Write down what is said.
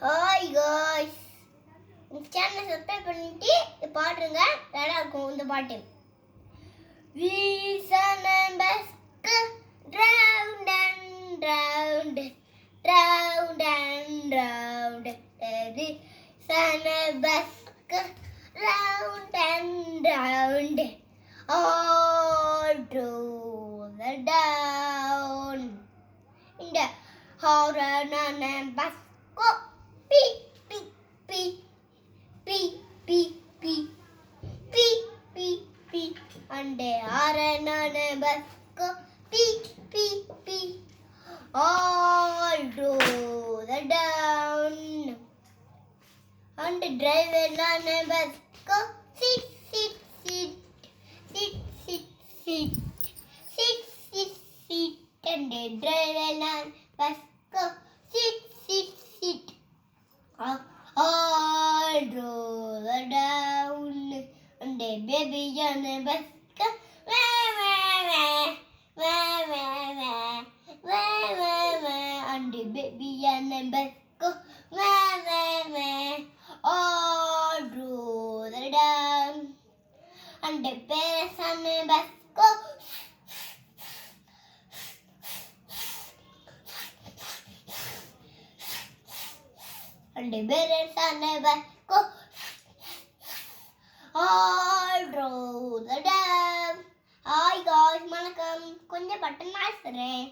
Hi guys, இந்த சேனலை subscribe பண்ணிட்டு பாடுங்க, நல்லா இருக்கும் இந்த பாட்டு. We sun and bask round and round, round and round. We sun and bask round and round, all through the down. In the horn and bask. Beep, beep, beep, beep, beep, beep, beep, beep, beep. And they are another bus go beep, beep, beep. All to the down. And the driver on a bus go sit, sit, sit, sit, sit, sit, sit, sit, sit. And the driver on bus go sit, sit, sit. All through the down, and the baby on the bus go wah, wah, wah, wah, wah, wah, wah, wah, wah. And the baby on the bus go wah, wah, wah, all through the down. And the parents on the bus go. And the parents on the bus go all through the dam. Hi guys, வணக்கம். கொஞ்சம் button மாத்துறேன்.